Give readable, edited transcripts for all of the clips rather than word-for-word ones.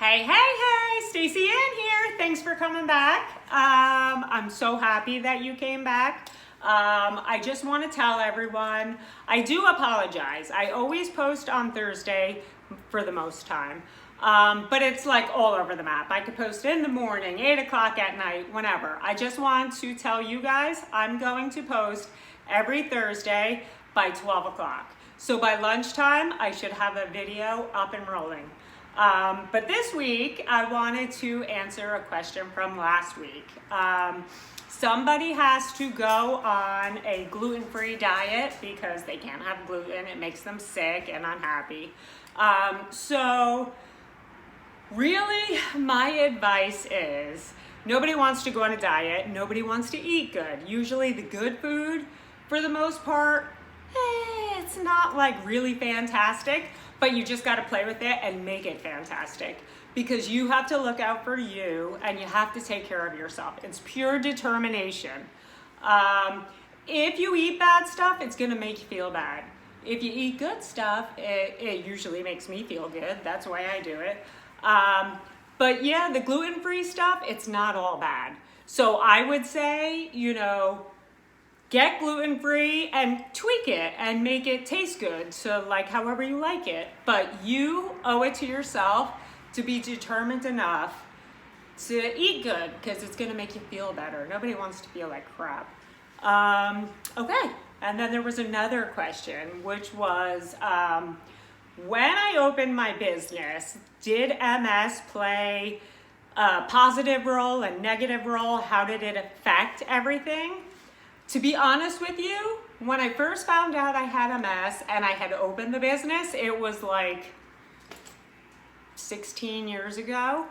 Hey, Stacy Ann here. Thanks for coming back. I'm so happy that you came back. I just want to tell everyone, I do apologize. I always post on Thursday for the most time, but it's like all over the map. I could post in the morning, 8 o'clock at night, whenever. I just want to tell you guys, I'm going to post every Thursday by 12 o'clock. So by lunchtime, I should have a video up and rolling. But this week, I wanted to answer a question from last week. Somebody has to go on a gluten-free diet because they can't have gluten. It makes them sick and unhappy. So really, my advice is nobody wants to go on a diet. Nobody wants to eat good. Usually the good food, for the most part, it's not like really fantastic, but you just got to play with it and make it fantastic because you have to look out for you and you have to take care of yourself. It's pure determination. If you eat bad stuff, it's going to make you feel bad. If you eat good stuff, it usually makes me feel good. That's why I do it. But yeah, the gluten-free stuff, it's not all bad. So I would say, get gluten-free and tweak it and make it taste good. So like however you like it, but you owe it to yourself to be determined enough to eat good because it's gonna make you feel better. Nobody wants to feel like crap. Okay, and then there was another question, which was, when I opened my business, did MS play a positive role, a negative role? How did it affect everything? To be honest with you, when I first found out I had MS and I had opened the business, it was like 16 years ago,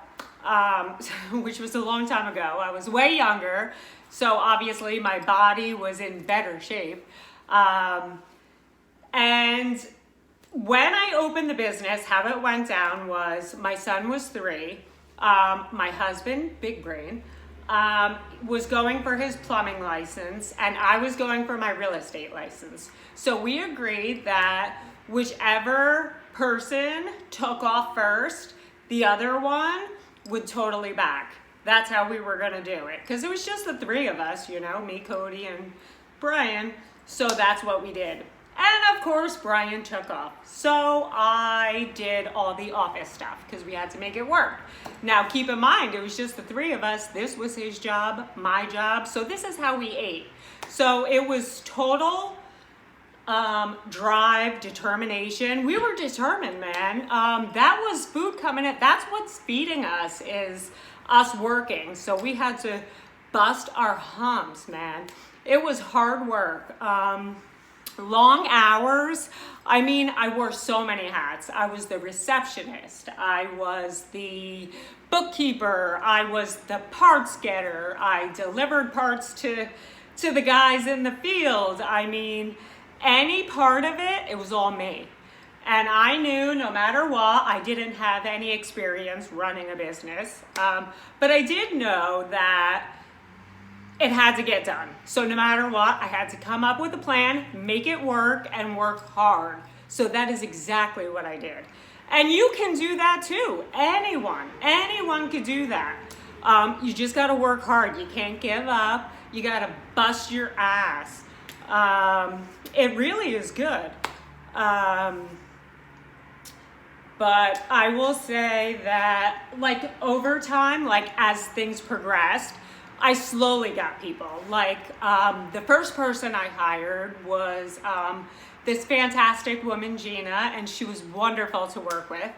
which was a long time ago. I was way younger, so obviously my body was in better shape. And when I opened the business, how it went down was my son was 3, my husband, big brain, was going for his plumbing license and I was going for my real estate license. So we agreed that whichever person took off first, the other one would totally back. That's how we were gonna do it. Because it was just the 3 of us, me, Cody, and Brian. So that's what we did. And of course, Brian took off. So I did all the office stuff because we had to make it work. Now keep in mind, it was just the 3 of us. This was his job, my job. So this is how we ate. So it was total drive, determination. We were determined, man. That was food coming in. That's what's feeding us is us working. So we had to bust our humps, man. It was hard work. Long hours. I mean, I wore so many hats. I was the receptionist. I was the bookkeeper. I was the parts getter. I delivered parts to the guys in the field. I mean, any part of it, it was all me. And I knew no matter what, I didn't have any experience running a business. But I did know that it had to get done. So no matter what, I had to come up with a plan, make it work, and work hard. So that is exactly what I did. And you can do that too. Anyone could do that. You just gotta work hard. You can't give up. You gotta bust your ass. It really is good. But I will say that over time, as things progressed, I slowly got people. The first person I hired was this fantastic woman, Gina, and she was wonderful to work with.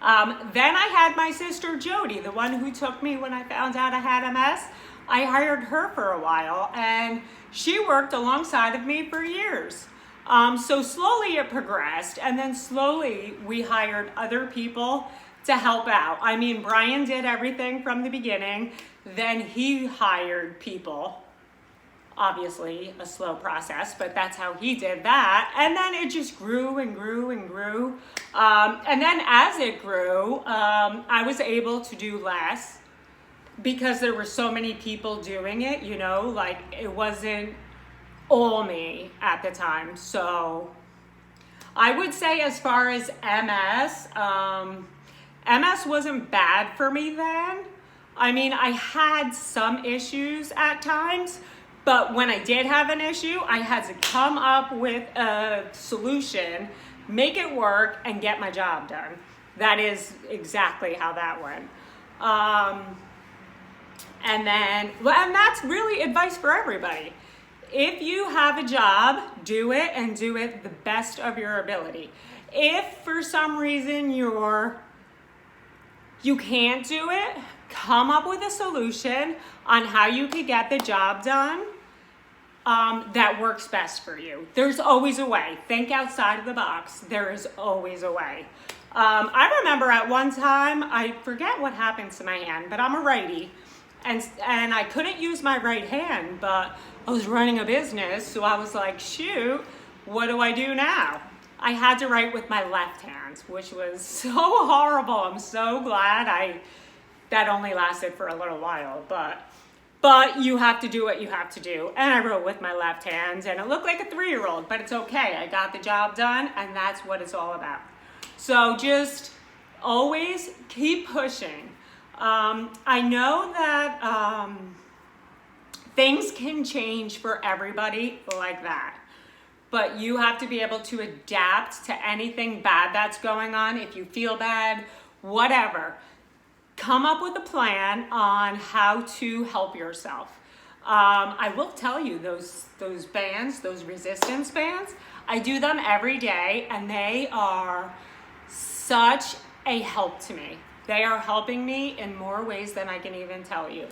Then I had my sister, Jody, the one who took me when I found out I had MS. I hired her for a while, and she worked alongside of me for years. So slowly it progressed, and then slowly we hired other people to help out. I mean, Brian did everything from the beginning. Then he hired people. Obviously, a slow process, but that's how he did that. And then it just grew and grew and grew. And then as it grew, I was able to do less because there were so many people doing it, it wasn't all me at the time. So I would say as far as MS, MS wasn't bad for me then. I mean, I had some issues at times, but when I did have an issue, I had to come up with a solution, make it work, and get my job done. That is exactly how that went. And that's really advice for everybody. If you have a job, do it and do it the best of your ability. If for some reason you can't do it, come up with a solution on how you could get the job done that works best for you. There's always a way. Think outside of the box. There is always a way. I remember at one time, I forget what happened to my hand, but I'm a righty, and I couldn't use my right hand, but I was running a business, so I was like, shoot, what do I do now? I had to write with my left hand, which was so horrible. I'm so glad that only lasted for a little while, but you have to do what you have to do. And I wrote with my left hand, and it looked like a 3-year-old, but it's okay. I got the job done, and that's what it's all about. So just always keep pushing. I know that things can change for everybody like that, but you have to be able to adapt to anything bad that's going on. If you feel bad, whatever, come up with a plan on how to help yourself. I will tell you, those bands, those resistance bands, I do them every day, and they are such a help to me. They are helping me in more ways than I can even tell you.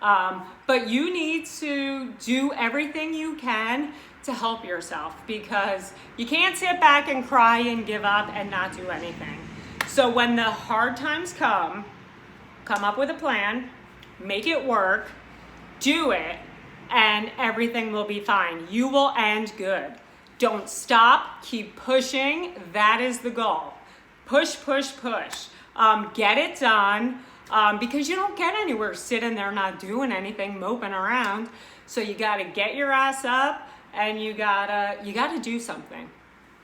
But you need to do everything you can to help yourself, because you can't sit back and cry and give up and not do anything. So when the hard times come up with a plan, make it work, do it, and everything will be fine. You will end good. Don't stop, keep pushing. That is the goal. Push, push, push. Get it done, because you don't get anywhere sitting there not doing anything, moping around. So you gotta get your ass up, and you gotta do something.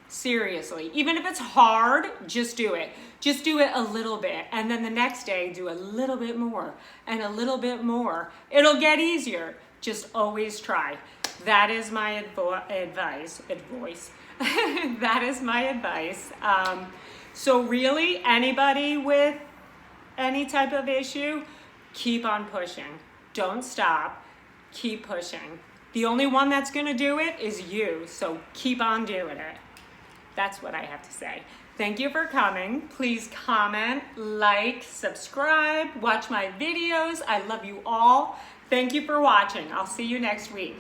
Seriously, even if it's hard, just do it. Just do it a little bit, and then the next day do a little bit more and a little bit more. It'll get easier. Just always try. That is my advice. That is my advice. So really, anybody with any type of issue, keep on pushing. Don't stop. Keep pushing. The only one that's going to do it is you, so keep on doing it. That's what I have to say. Thank you for coming. Please comment, like, subscribe, watch my videos. I love you all. Thank you for watching. I'll see you next week.